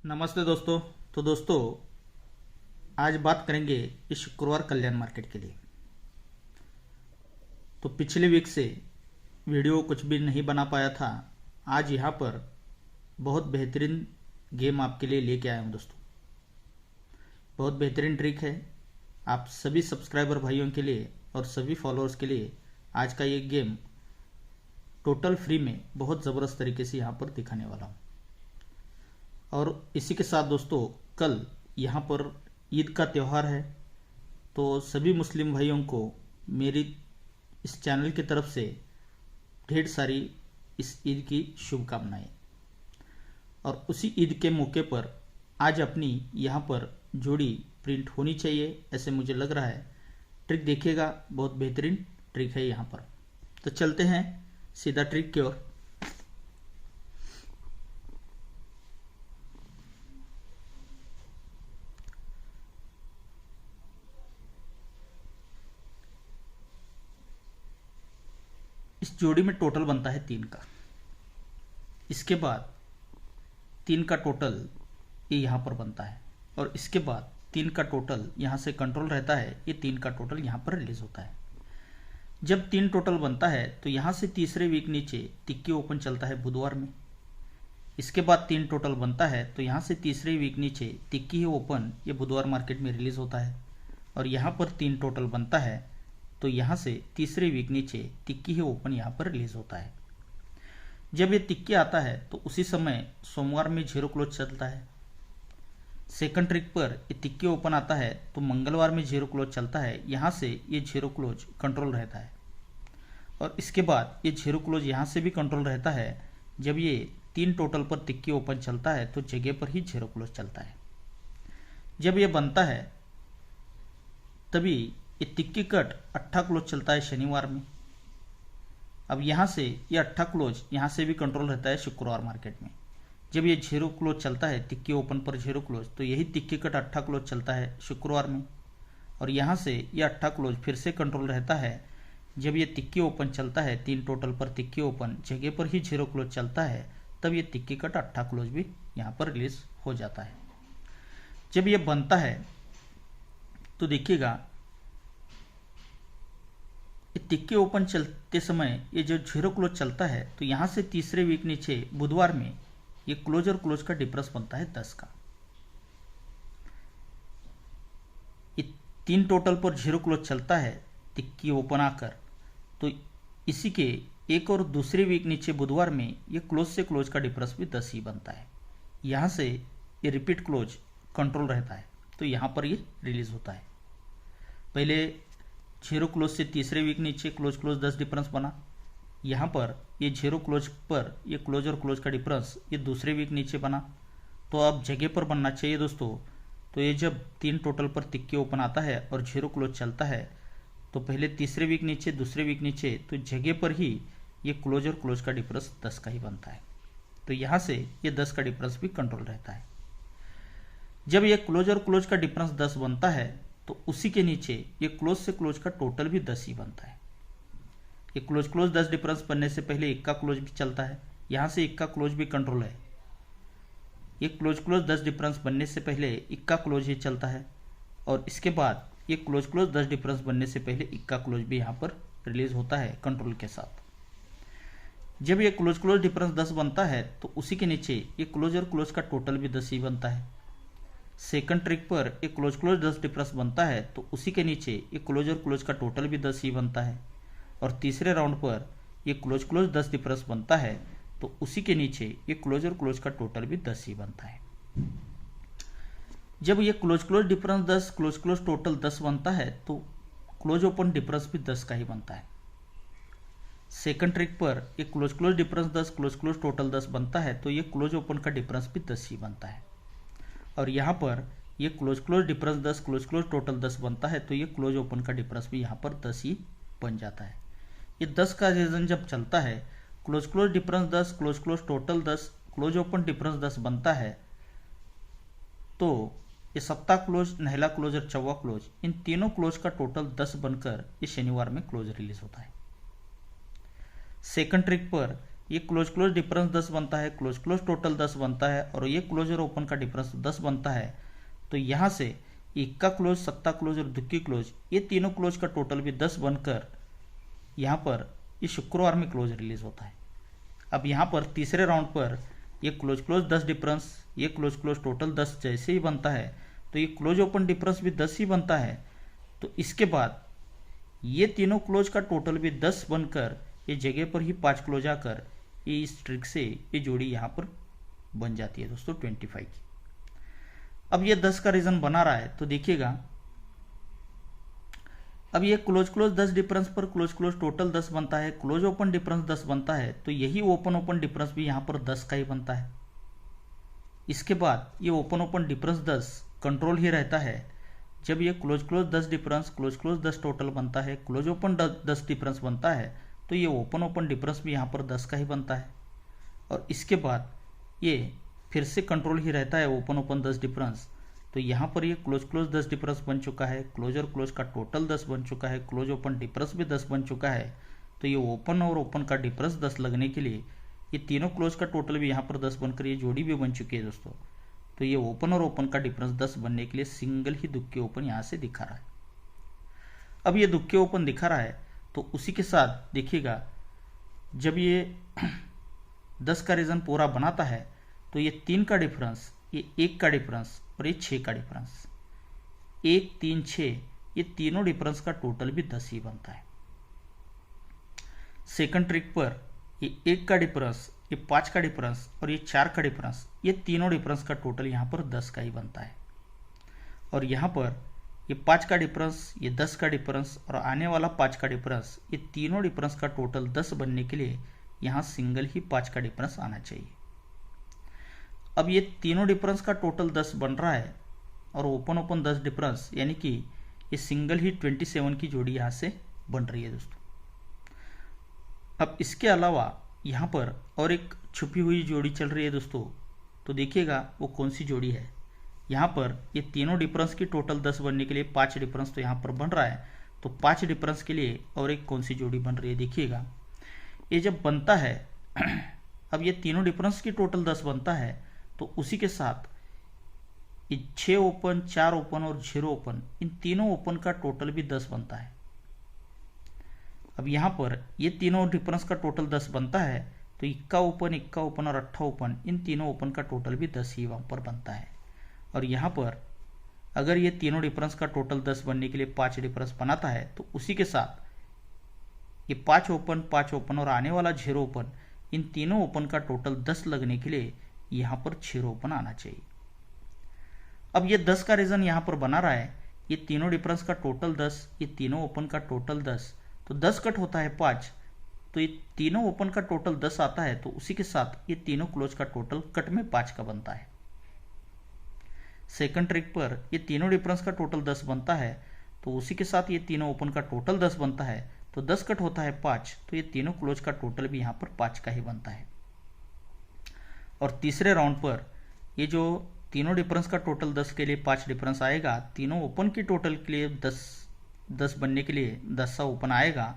नमस्ते दोस्तों। तो दोस्तों, आज बात करेंगे इस शुक्रवार कल्याण मार्केट के लिए। तो पिछले वीक से वीडियो कुछ भी नहीं बना पाया था। आज यहाँ पर बहुत बेहतरीन गेम आपके लिए लेके आया हूँ दोस्तों। बहुत बेहतरीन ट्रिक है आप सभी सब्सक्राइबर भाइयों के लिए और सभी फॉलोअर्स के लिए। आज का ये गेम टोटल फ्री में बहुत ज़बरदस्त तरीके से यहाँ पर दिखाने वाला हूँ। और इसी के साथ दोस्तों, कल यहाँ पर ईद का त्यौहार है, तो सभी मुस्लिम भाइयों को मेरी इस चैनल की तरफ से ढेर सारी इस ईद की शुभकामनाएं। और उसी ईद के मौके पर आज अपनी यहाँ पर जोड़ी प्रिंट होनी चाहिए, ऐसे मुझे लग रहा है। ट्रिक देखिएगा, बहुत बेहतरीन ट्रिक है यहाँ पर। तो चलते हैं सीधा ट्रिक की ओर। इस जोड़ी में टोटल बनता है 3 का। इसके बाद 3 का टोटल ये यहाँ पर बनता है, और इसके बाद 3 का टोटल यहाँ से कंट्रोल रहता है। ये 3 का टोटल यहाँ पर रिलीज होता है। जब 3 टोटल बनता है तो यहाँ से तीसरे वीक नीचे तिक्की ओपन चलता है बुधवार में। इसके बाद 3 टोटल बनता है तो यहाँ से तीसरे वीक नीचे तिक्की ही ओपन ये बुधवार मार्केट में रिलीज होता है। और यहाँ पर 3 टोटल बनता है तो यहाँ से तीसरे वीक नीचे तिक्की ही ओपन यहाँ पर रिलीज होता है। जब ये तिक्की आता है तो उसी समय सोमवार में जीरो क्लोज चलता है। सेकंड ट्रिक पर ये तिक्की ओपन आता है तो मंगलवार में जीरो क्लोज चलता है। यहाँ से ये जीरो क्लोज कंट्रोल रहता है, और इसके बाद ये जीरो क्लोज यहाँ से भी कंट्रोल रहता है। जब ये 3 टोटल पर तिक्की ओपन चलता है तो जगह पर ही जीरो क्लोज चलता है। जब ये बनता है तभी ये तिक्की कट अट्ठा क्लोज चलता है शनिवार में। अब यहाँ से ये अट्ठा क्लोज यहाँ से भी कंट्रोल रहता है शुक्रवार मार्केट में। जब ये जीरो क्लोज चलता है तिक्की ओपन पर जीरो क्लोज, तो यही तिक्की कट अट्ठा क्लोज चलता है शुक्रवार में। और यहाँ से ये अट्ठा क्लोज फिर से कंट्रोल रहता है। जब ये तिक्की ओपन चलता है 3 टोटल पर तिक्की ओपन जगह पर ही जीरो क्लोज चलता है, तब ये तिक्की कट अट्ठा क्लोज भी यहाँ पर रिलीज हो जाता है। जब ये बनता है तो देखिएगा, तिक्के ओपन चलते समय ये जो जीरो क्लोज चलता है तो यहाँ से तीसरे वीक नीचे बुधवार में ये क्लोज और क्लोज का डिफरेंस बनता है 10 का। ये 3 टोटल पर जीरो क्लोज चलता है तिक्की ओपन आकर, तो इसी के एक और दूसरे वीक नीचे बुधवार में ये क्लोज से क्लोज का डिफरेंस भी 10 ही बनता है। यहाँ से ये रिपीट क्लोज कंट्रोल रहता है तो यहाँ पर ये रिलीज होता है। पहले जीरो क्लोज से तीसरे वीक नीचे क्लोज क्लोज 10 डिफरेंस बना। यहाँ पर ये जीरो क्लोज पर ये क्लोज और क्लोज का डिफरेंस ये दूसरे वीक नीचे बना। तो अब जगह पर बनना चाहिए दोस्तों। तो ये जब 3 टोटल पर तिक्की ओपन आता है और जीरो क्लोज चलता है तो पहले तीसरे वीक नीचे दूसरे वीक नीचे, तो जगह पर ही ये क्लोज और क्लोज का डिफरेंस 10 का ही बनता है। तो यहाँ से ये 10 का डिफरेंस भी कंट्रोल रहता है। जब ये क्लोज और क्लोज का डिफरेंस 10 बनता है तो उसी के नीचे ये क्लोज से क्लोज का टोटल भी 10 ही बनता है। ये क्लोज क्लोज 10 डिफरेंस बनने से पहले इक्का क्लोज भी चलता है। यहाँ से इक्का क्लोज भी कंट्रोल है। ये क्लोज क्लोज 10 डिफरेंस बनने से पहले इक्का क्लोज ही चलता है, और इसके बाद ये क्लोज क्लोज 10 डिफरेंस बनने से पहले इक्का क्लोज भी यहाँ पर रिलीज होता है कंट्रोल के साथ। जब ये क्लोज क्लोज डिफरेंस 10 बनता है तो उसी के नीचे ये क्लोज और क्लोज का टोटल भी 10 ही बनता है। सेकंड ट्रिक पर एक क्लोज क्लोज 10 डिफरेंस बनता है तो उसी के नीचे ये क्लोज और क्लोज का टोटल भी 10 ही बनता है। और तीसरे राउंड पर ये क्लोज क्लोज 10 डिफरेंस बनता है तो उसी के नीचे ये क्लोज और क्लोज का टोटल भी 10 ही बनता है। जब ये close close difference 10 close close total 10 बनता है तो क्लोज ओपन डिफरेंस भी 10 का ही बनता है। सेकंड ट्रिक पर ये close close difference 10 close close total 10 बनता है तो ये क्लोज ओपन का डिफरेंस भी 10 ही बनता है। और यहाँ पर ये close close difference 10 close close total 10 बनता है तो ये क्लोज ओपन का डिफरेंस भी यहाँ पर 10 ही बन जाता है। ये 10 का रीजन जब चलता है, close close difference 10 close close total 10 close open difference 10 बनता है, तो ये सप्ताह क्लोज, नहला क्लोज और चौवा क्लोज, इन तीनों क्लोज का टोटल 10 बनकर ये शनिवार में क्लोज रिलीज होता है। सेकंड ट्रिक पर ये क्लोज क्लोज डिफरेंस 10 बनता है, क्लोज क्लोज टोटल 10 बनता है, और ये क्लोज और ओपन का डिफरेंस 10 बनता है। तो यहाँ से इक्का क्लोज, सत्ता क्लोज और दुक्की क्लोज, ये तीनों क्लोज का टोटल भी 10 बनकर यहाँ पर ये शुक्रवार में क्लोज रिलीज होता है। अब यहाँ पर तीसरे राउंड पर ये क्लोज क्लोज 10 डिफरेंस, ये क्लोज क्लोज टोटल 10 जैसे ही बनता है, तो ये क्लोज ओपन डिफरेंस भी 10 ही बनता है। तो इसके बाद ये तीनों क्लोज का टोटल भी 10 बनकर ये जगह पर ही 5 क्लोज आकर ये इस ट्रिक से ये जोड़ी यहाँ पर बन जाती है दोस्तों 25 की। अब ये 10 का रीजन बना रहा है, तो देखिएगा अब ये क्लोज क्लोज 10 डिफरेंस पर क्लोज क्लोज टोटल 10 बनता है, क्लोज ओपन डिफरेंस 10 बनता है, तो यही ओपन ओपन डिफरेंस भी यहाँ पर 10 का ही बनता है। इसके बाद ये ओपन ओपन डिफरेंस 10 कंट्रोल ही रहता है। जब ये close close 10 difference close close 10 total बनता है, क्लोज ओपन 10 डिफरेंस बनता है, तो ये ओपन ओपन डिफरेंस भी यहाँ पर 10 का ही बनता है। और इसके बाद ये फिर से कंट्रोल ही रहता है ओपन ओपन 10 डिफरेंस, तो यहाँ पर ये क्लोज क्लोज 10 डिफरेंस बन चुका है, क्लोज और क्लोज का टोटल 10 बन चुका है, क्लोज ओपन डिफरेंस भी 10 बन चुका है। तो ये ओपन और ओपन का डिफरेंस 10 लगने के लिए ये तीनों क्लोज का टोटल भी यहाँ पर 10 बनकर ये जोड़ी भी बन चुकी है दोस्तों। तो ये ओपन और ओपन का डिफरेंस 10 बनने के लिए सिंगल ही दुक्के ओपन यहाँ से दिखा रहा है। अब ये दुक्के ओपन दिखा रहा है, तो उसी के साथ देखिएगा जब ये 10 का रीजन पूरा बनाता है, तो ये 3 का डिफरेंस, ये 1 का डिफरेंस और ये 6 का डिफरेंस, 1 3 6, ये तीनों डिफरेंस का टोटल भी 10 ही बनता है। सेकंड ट्रिक पर ये 1 का डिफरेंस, ये 5 का डिफरेंस और ये 4 का डिफरेंस, ये तीनों डिफरेंस का टोटल यहाँ पर 10 का ही बनता है। और यहाँ पर ये 5 का डिफरेंस, ये 10 का डिफरेंस और आने वाला 5 का डिफरेंस, ये तीनों डिफरेंस का टोटल 10 बनने के लिए यहाँ सिंगल ही 5 का डिफरेंस आना चाहिए। अब ये तीनों डिफरेंस का टोटल 10 बन रहा है और ओपन ओपन 10 डिफरेंस, यानी कि ये सिंगल ही 27 की जोड़ी यहाँ से बन रही है दोस्तों। अब इसके अलावा यहाँ पर और एक छुपी हुई जोड़ी चल रही है दोस्तों, तो देखिएगा वो कौन सी जोड़ी है। यहाँ पर ये तीनों डिफरेंस की टोटल 10 बनने के लिए 5 डिफरेंस तो यहाँ पर बन रहा है, तो 5 डिफरेंस के लिए और एक कौन सी जोड़ी बन रही है देखिएगा। ये जब बनता है अब ये तीनों डिफरेंस की टोटल 10 बनता है, तो उसी के साथ ये 6 ओपन, 4 ओपन और 0 ओपन, इन तीनों ओपन का टोटल भी 10 बनता है। अब यहाँ पर ये तीनों डिफरेंस का टोटल 10 बनता है, तो इक्का ओपन और 8 ओपन, इन तीनों ओपन का टोटल भी 10 ही वहाँ पर बनता है। और यहाँ पर अगर ये तीनों डिफरेंस का टोटल 10 बनने के लिए 5 डिफरेंस बनाता है, तो उसी के साथ ये 5 ओपन और आने वाला 0 ओपन, इन तीनों ओपन का टोटल 10 लगने के लिए यहाँ पर 0 ओपन आना चाहिए। अब ये 10 का रीजन यहाँ पर बना रहा है, ये तीनों डिफरेंस का टोटल 10, ये तीनों ओपन का टोटल 10, तो 10 कट होता है 5, तो ये तीनों ओपन का टोटल 10 आता है, तो उसी के साथ ये तीनों क्लोज का टोटल कट में 5 का बनता है। सेकंड ट्रिक पर ये तीनों डिफरेंस का टोटल 10 बनता है, तो उसी के साथ ये तीनों ओपन का टोटल 10 बनता है, तो 10 कट होता है 5, तो ये तीनों क्लोज का टोटल भी यहाँ पर 5 का ही बनता है। और तीसरे राउंड पर ये जो तीनों डिफरेंस का टोटल 10 के लिए 5 डिफरेंस आएगा, तीनों ओपन की टोटल के लिए 10 बनने के लिए 10 ओपन आएगा,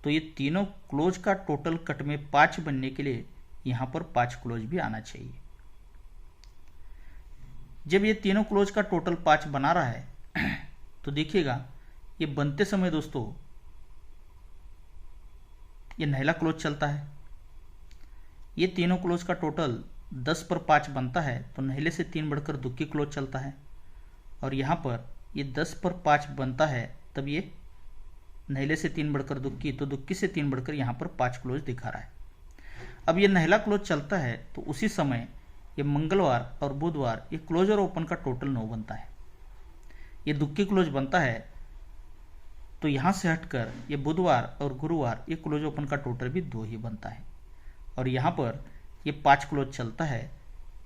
तो ये तीनों क्लोज का टोटल कट में 5 बनने के लिए यहाँ पर 5 क्लोज भी आना चाहिए। जब ये तीनों क्लोज का टोटल 5 बना रहा है, तो देखिएगा ये बनते समय दोस्तों ये नहला क्लोज चलता है। ये तीनों क्लोज का टोटल 10 पर 5 बनता है, तो नहले से 3 बढ़कर दुक्की क्लोज चलता है। और यहाँ पर ये 10 पर 5 बनता है, तब ये नहले से 3 बढ़कर दुक्की, तो दुक्की से 3 बढ़कर यहाँ पर 5 क्लोज दिखा रहा है। अब ये नहला क्लोज चलता है, तो उसी समय ये मंगलवार और बुधवार ये क्लोज और ओपन का टोटल 9 बनता है। ये दुक्की क्लोज बनता है, तो यहाँ से हटकर ये बुधवार और गुरुवार ये क्लोज ओपन का टोटल भी 2 ही बनता है। और यहाँ पर ये 5 क्लोज चलता है,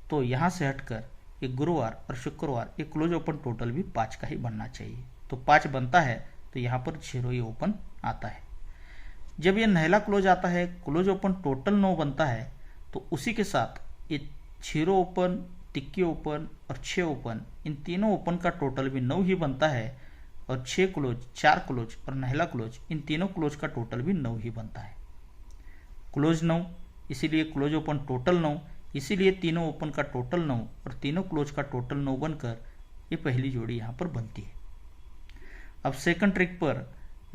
तो यहाँ से हटकर ये गुरुवार और शुक्रवार ये क्लोज ओपन टोटल भी 5 का ही बनना चाहिए। तो 5 बनता है, तो यहाँ पर 0 ही ओपन आता है। जब ये नहला क्लोज आता है, क्लोज ओपन टोटल 9 बनता है, तो उसी के साथ ये 0 ओपन, तिक्की ओपन और 6 ओपन, इन तीनों ओपन का टोटल भी 9 ही बनता है। और 6 क्लोज, 4 क्लोज और नहला क्लोज, इन तीनों क्लोज का टोटल भी 9 ही बनता है। क्लोज 9, इसीलिए क्लोज ओपन टोटल 9, इसीलिए तीनों ओपन का टोटल 9 और तीनों क्लोज का टोटल 9 बनकर ये पहली जोड़ी यहाँ पर बनती है। अब सेकंड ट्रिक पर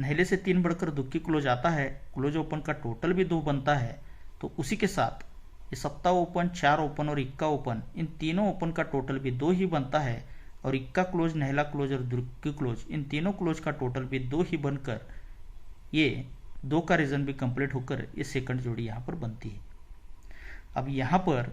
नहले से 3 बढ़कर दुक्की क्लोज आता है, क्लोज ओपन का टोटल भी 2 बनता है, तो उसी के साथ ये सप्ताह ओपन, 4 ओपन और इक्का ओपन, इन तीनों ओपन का टोटल भी 2 ही बनता है और इक्का क्लोज, नहला क्लोज और दुक्की क्लोज, इन तीनों क्लोज का टोटल भी 2 ही बनकर ये 2 का रीजन भी कंप्लीट होकर ये सेकंड जोड़ी यहाँ पर बनती है। अब यहाँ पर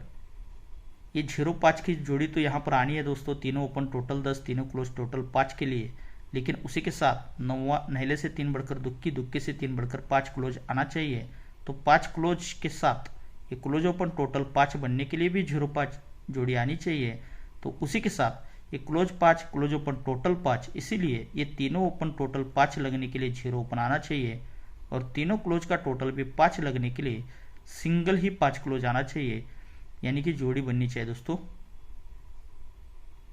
ये 0-5 की जोड़ी तो यहाँ पर आनी है दोस्तों, तीनों ओपन टोटल 10, तीनों क्लोज टोटल 5 के लिए, लेकिन उसी के साथ नौवा नहले से 3 बढ़कर दुक्की, दुक्की से 3 बढ़कर 5 क्लोज आना चाहिए। तो 5 क्लोज के साथ ये क्लोज ओपन टोटल 5 बनने के लिए भी 0-5 जोड़ी आनी चाहिए। तो उसी के साथ ये क्लोज 5, क्लोज ओपन टोटल 5, इसीलिए ये तीनों ओपन टोटल 5 लगने के लिए 0 ओपन आना चाहिए और तीनों क्लोज का टोटल भी 5 लगने के लिए सिंगल ही 5 क्लोज आना चाहिए, यानी कि जोड़ी बननी चाहिए दोस्तों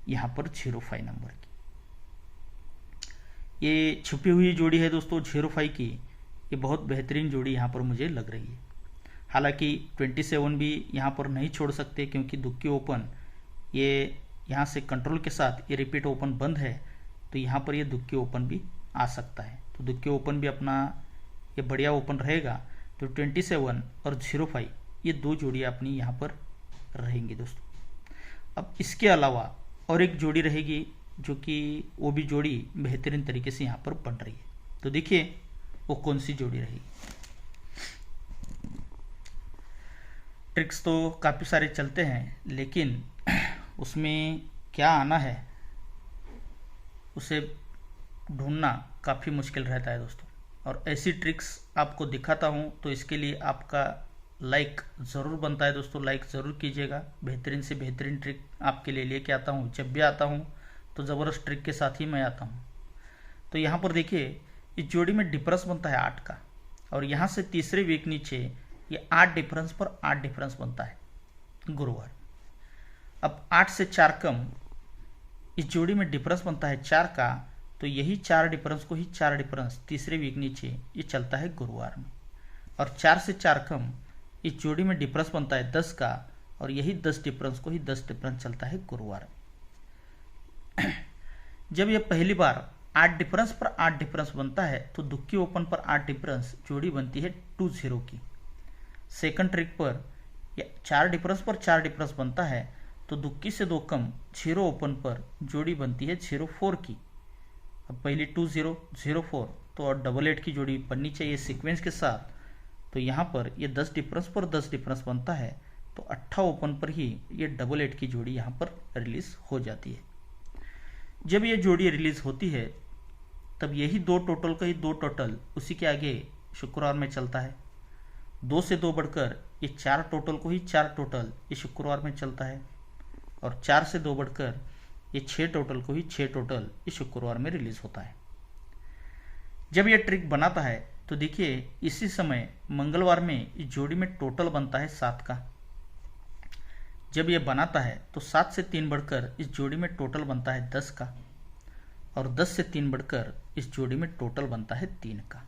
यहाँ पर 05 नंबर की। ये छुपी हुई जोड़ी है दोस्तों 05 की, ये बहुत बेहतरीन जोड़ी यहाँ पर मुझे लग रही है। हालांकि 27 भी यहाँ पर नहीं छोड़ सकते क्योंकि दुक्की ओपन ये यहाँ से कंट्रोल के साथ ये रिपीट ओपन बंद है, तो यहाँ पर ये दुक्की ओपन भी आ सकता है। तो दुक्की ओपन भी अपना ये बढ़िया ओपन रहेगा। तो 27 और 05 ये 2 जोड़ियाँ अपनी यहाँ पर रहेंगी दोस्तों। अब इसके अलावा और एक जोड़ी रहेगी जो कि वो भी जोड़ी बेहतरीन तरीके से यहाँ पर बन रही है। तो देखिए वो कौन सी जोड़ी रहेगी। ट्रिक्स तो काफ़ी सारे चलते हैं, लेकिन उसमें क्या आना है उसे ढूंढना काफ़ी मुश्किल रहता है दोस्तों। और ऐसी ट्रिक्स आपको दिखाता हूँ तो इसके लिए आपका लाइक ज़रूर बनता है दोस्तों, लाइक ज़रूर कीजिएगा। बेहतरीन से बेहतरीन ट्रिक आपके लिए लेके आता हूँ, जब भी आता हूँ तो ज़बरदस्त ट्रिक के साथ ही मैं आता हूँ। तो यहाँ पर देखिए इस जोड़ी में डिफरेंस बनता है 8 का, और यहाँ से तीसरे वीक नीचे ये 8 डिफरेंस पर 8 डिफरेंस बनता है गुरुवार। अब 8 से 4 कम इस जोड़ी में डिफरेंस बनता है 4 का, तो यही 4 डिफरेंस को ही 4 डिफरेंस तीसरे वीक नीचे ये चलता है गुरुवार में। और 4 से 4 कम इस जोड़ी में डिफरेंस बनता है 10 का, और यही 10 डिफरेंस को ही 10 डिफरेंस चलता है गुरुवार में। जब ये पहली बार 8 डिफरेंस पर 8 डिफरेंस बनता है तो दुक्की ओपन पर 8 डिफरेंस जोड़ी बनती है 20 की। सेकंड ट्रिक पर या 4 डिफरेंस पर 4 डिफरेंस बनता है तो दुक्की से 2 कम 0 ओपन पर जोड़ी बनती है 04 की। अब पहली 2004 तो और 88 की जोड़ी बननी चाहिए सीक्वेंस के साथ। तो यहाँ पर ये 10 डिफरेंस पर 10 डिफरेंस बनता है, तो 18 ओपन पर ही ये 88 की जोड़ी यहाँ पर रिलीज हो जाती है। जब ये जोड़ी रिलीज होती है तब यही 2 टोटल का ही 2 टोटल उसी के आगे शुक्रवार में चलता है। 2 से 2 बढ़कर ये 4 टोटल को ही 4 टोटल ये शुक्रवार में चलता है, और 4 से 2 बढ़कर ये 6 टोटल को ही 6 टोटल ये शुक्रवार में रिलीज होता है। जब ये ट्रिक बनाता है तो देखिए इसी समय मंगलवार में इस जोड़ी में टोटल बनता है 7 का। जब ये बनाता है तो 7 से 3 बढ़कर इस जोड़ी में टोटल बनता है 10 का, और 10 से 3 बढ़कर इस जोड़ी में टोटल बनता है 3 का।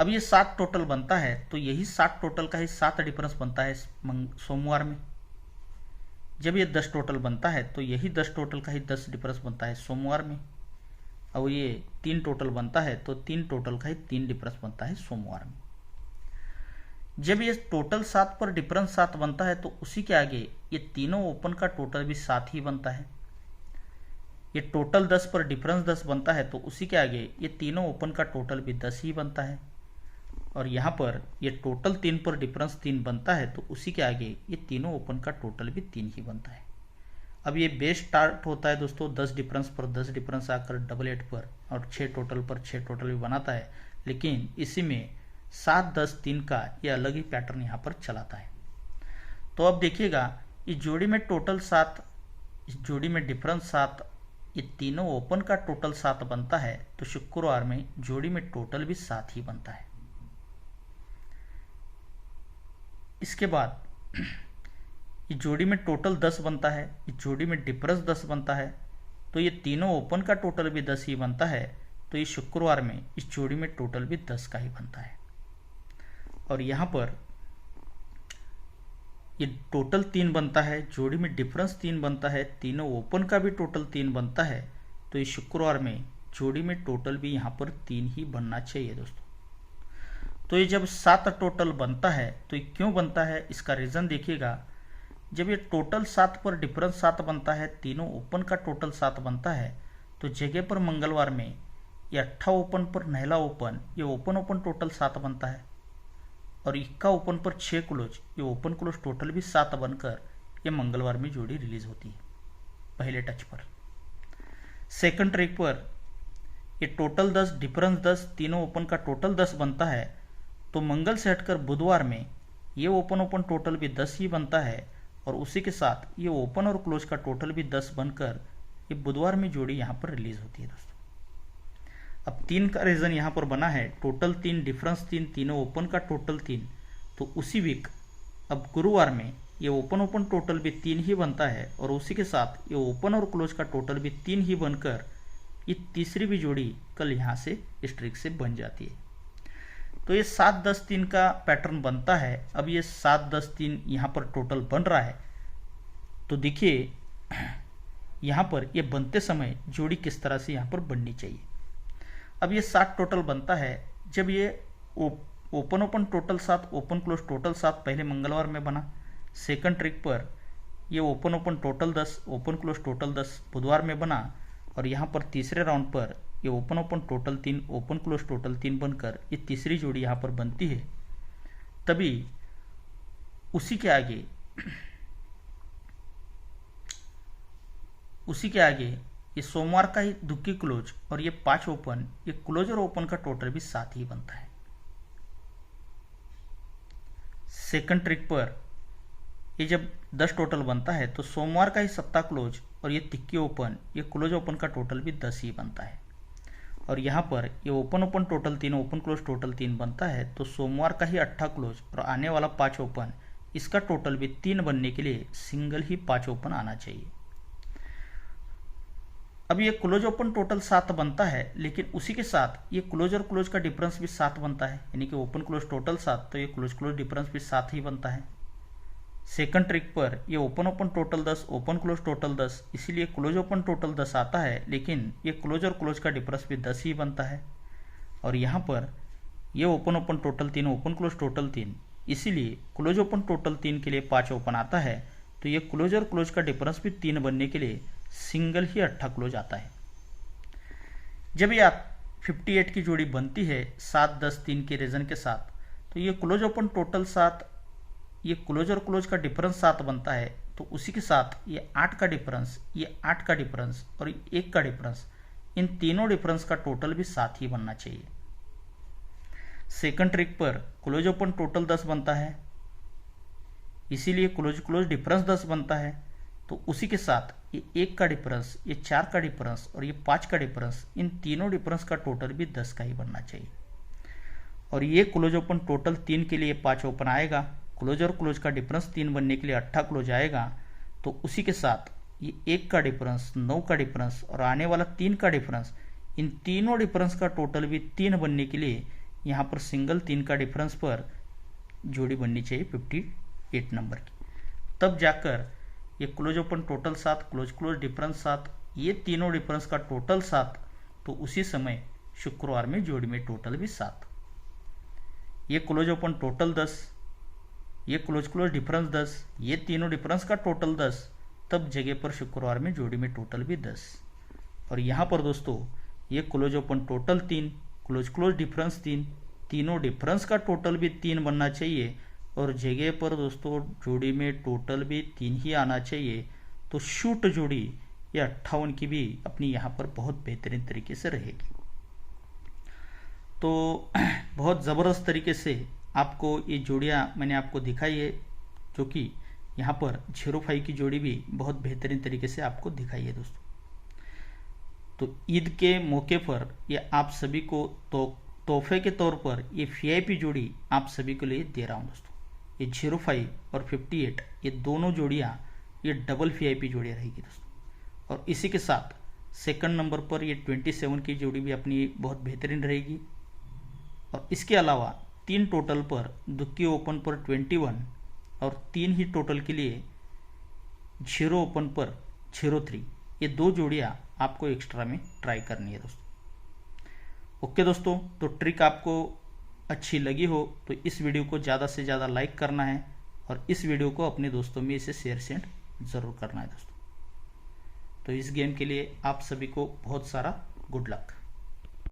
अब ये 7 टोटल बनता है तो यही 7 टोटल का ही 7 डिफरेंस बनता है सोमवार में। जब ये 10 टोटल बनता है तो यही 10 टोटल का ही 10 डिफरेंस बनता है सोमवार में। और ये 3 टोटल बनता है तो 3 टोटल का ही 3 डिफरेंस बनता है सोमवार में। जब ये टोटल 7 पर डिफरेंस 7 बनता है तो उसी के आगे ये तीनों ओपन का टोटल भी 7 ही बनता है। ये टोटल 10 पर डिफरेंस 10 बनता है तो उसी के आगे ये तीनों ओपन का टोटल भी 10 ही बनता है। और यहाँ पर ये टोटल 3 पर डिफरेंस 3 बनता है तो उसी के आगे ये तीनों ओपन का टोटल भी 3 ही बनता है। अब ये बेस स्टार्ट होता है दोस्तों 10 डिफरेंस पर 10 डिफरेंस आकर 88 पर, और 6 टोटल पर 6 टोटल भी बनाता है, लेकिन इसी में 7, 10, 3 का ये अलग ही पैटर्न यहाँ पर चलाता है। तो अब देखिएगा इस जोड़ी में टोटल 7, इस जोड़ी में डिफरेंस 7, ये तीनों ओपन का टोटल 7 बनता है, तो शुक्रवार में जोड़ी में टोटल भी 7 ही बनता है। इसके बाद इस जोड़ी में टोटल 10 बनता है, इस जोड़ी में डिफरेंस 10 बनता है, तो ये तीनों ओपन का टोटल भी 10 ही बनता है, तो ये शुक्रवार में इस जोड़ी में टोटल भी 10 का ही बनता है। और यहाँ पर ये टोटल 3 बनता है, जोड़ी में डिफरेंस 3 बनता है, तीनों ओपन का भी टोटल 3 बनता है, तो इस शुक्रवार में जोड़ी में टोटल भी यहाँ पर 3 ही बनना चाहिए दोस्तों। तो ये जब 7 टोटल बनता है तो ये क्यों बनता है, इसका रीज़न देखिएगा। जब ये टोटल 7 पर डिफरेंस 7 बनता है, तीनों ओपन का टोटल 7 बनता है, तो जगह पर मंगलवार में ये 8 ओपन पर नहला ओपन, ये ओपन ओपन टोटल 7 बनता है, और इक्का ओपन पर 6 क्लोज, ये ओपन क्लोज टोटल भी 7 बनकर ये मंगलवार में जोड़ी रिलीज होती है पहले टच पर। सेकंड ट्रिक पर ये टोटल 10 डिफरेंस 10, तीनों ओपन का टोटल 10 बनता है, तो मंगल से हटकर बुधवार में ये ओपन ओपन टोटल भी 10 ही बनता है, और उसी के साथ ये ओपन और क्लोज का टोटल भी 10 बनकर ये बुधवार में जोड़ी यहाँ पर रिलीज होती है दोस्तों। अब 3 का रीजन यहाँ पर बना है, टोटल 3 डिफरेंस 3, तीनों ओपन का टोटल 3, तो उसी वीक अब गुरुवार में ये ओपन ओपन टोटल भी 3 ही बनता है, और उसी के साथ ये ओपन और क्लोज का टोटल भी 3 ही बनकर ये तीसरी भी जोड़ी कल यहाँ से इस ट्रिक से बन जाती है। तो ये 7-10-3 का पैटर्न बनता है। अब ये 7-10-3 यहाँ पर टोटल बन रहा है, तो देखिए यहाँ पर ये बनते समय जोड़ी किस तरह से यहाँ पर बननी चाहिए। अब ये 7 टोटल बनता है, जब ये open open total 7, open close total 7 पहले मंगलवार में बना। सेकंड ट्रिक पर ये open open total 10, open close total 10 बुधवार में बना, और यहाँ पर तीसरे राउंड पर ये open open total 3, open close total 3 बनकर ये तीसरी जोड़ी यहाँ पर बनती है। तभी उसी के आगे ये सोमवार का ही दुक्की क्लोज और ये 5 ओपन, ये क्लोज और ओपन का टोटल भी 7 ही बनता है। सेकंड ट्रिक पर ये जब 10 टोटल बनता है, तो सोमवार का ही 7 क्लोज और ये तिक्की ओपन, ये क्लोज ओपन का टोटल भी 10 ही बनता है। और यहाँ पर ये open open total 3, open close total 3 बनता है, तो सोमवार का ही 8 क्लोज और आने वाला 5 ओपन, इसका टोटल भी 3 बनने के लिए सिंगल ही 5 ओपन आना चाहिए। अब ये क्लोज ओपन टोटल 7 बनता है, लेकिन उसी के साथ ये क्लोज और क्लोज का डिफरेंस भी 7 बनता है, यानी कि ओपन क्लोज टोटल 7, तो ये क्लोज क्लोज डिफरेंस भी 7 ही बनता है। सेकंड ट्रिक पर ये open open total 10, open close total 10, इसीलिए क्लोज ओपन टोटल 10 आता है, लेकिन ये क्लोज और क्लोज का डिफरेंस भी 10 ही बनता है। और यहाँ पर ये open open total 3, open close total 3, इसीलिए क्लोज ओपन टोटल 3 के लिए 5 ओपन आता है, तो ये क्लोज और क्लोज का डिफरेंस भी 3 बनने के लिए सिंगल ही 8 क्लोज आता है। जब ये 58 की जोड़ी बनती है 7-10-3 के रीजन के साथ, तो ये क्लोज ओपन टोटल 7, ये क्लोज और क्लोज का डिफरेंस 7 बनता है, तो उसी के साथ ये 8 का डिफरेंस, ये 8 का डिफरेंस और 1 का डिफरेंस, इन तीनों डिफरेंस का टोटल भी 7 ही बनना चाहिए। सेकंड ट्रिक पर क्लोज ओपन टोटल 10 बनता है, इसीलिए क्लोज क्लोज डिफरेंस 10 बनता है, तो उसी के साथ ये 1 का डिफरेंस, ये 4 का डिफरेंस और ये 5 का डिफरेंस, इन तीनों डिफरेंस का टोटल भी 10 का ही बनना चाहिए। और ये क्लोज ओपन टोटल 3 के लिए 5 ओपन आएगा, क्लोज और क्लोज का डिफरेंस 3 बनने के लिए 8 क्लोज आएगा, तो उसी के साथ ये 1 का डिफरेंस, 9 का डिफरेंस और आने वाला 3 का डिफरेंस, इन तीनों डिफरेंस का टोटल भी 3 बनने के लिए यहाँ पर सिंगल 3 का डिफरेंस पर जोड़ी बननी चाहिए 58 नंबर की। तब जाकर ये close open total 7, close close difference 7, ये तीनों डिफरेंस का टोटल 7, तो उसी समय शुक्रवार में जोड़ी में टोटल भी 7। ये क्लोज ओपन टोटल 10, ये क्लोज क्लोज डिफरेंस 10, ये तीनों डिफरेंस का टोटल 10, तब जगह पर शुक्रवार में जोड़ी में टोटल भी 10। और यहाँ पर दोस्तों ये close open total 3, close close difference 3, तीनों डिफरेंस का टोटल भी 3 बनना चाहिए, और जगह पर दोस्तों जोड़ी में टोटल भी 3 ही आना चाहिए। तो शूट जोड़ी ये 58 की भी अपनी यहाँ पर बहुत बेहतरीन तरीके से रहेगी। तो बहुत ज़बरदस्त तरीके से आपको ये जोड़ियाँ मैंने आपको दिखाई है, जो कि यहाँ पर 05 की जोड़ी भी बहुत बेहतरीन तरीके से आपको दिखाई है दोस्तों। तो ईद के मौके पर ये आप सभी को तोहफे के तौर पर ये VIP जोड़ी आप सभी के लिए दे रहा हूँ दोस्तों। ये 05 और 58 ये दोनों जोड़ियाँ ये डबल VIP जोड़ियाँ रहेगी दोस्तों। और इसी के साथ सेकंड नंबर पर ये 27 की जोड़ी भी अपनी बहुत बेहतरीन रहेगी। और इसके अलावा 3 टोटल पर दुक्की ओपन पर 21 और 3 ही टोटल के लिए 0 ओपन पर 0-3, ये 2 जोड़ियाँ आपको एक्स्ट्रा में ट्राई करनी है दोस्तों। ओके दोस्तों, तो ट्रिक आपको अच्छी लगी हो तो इस वीडियो को ज़्यादा से ज़्यादा लाइक करना है और इस वीडियो को अपने दोस्तों में इसे शेयर सेंड ज़रूर करना है दोस्तों। तो इस गेम के लिए आप सभी को बहुत सारा गुड लक।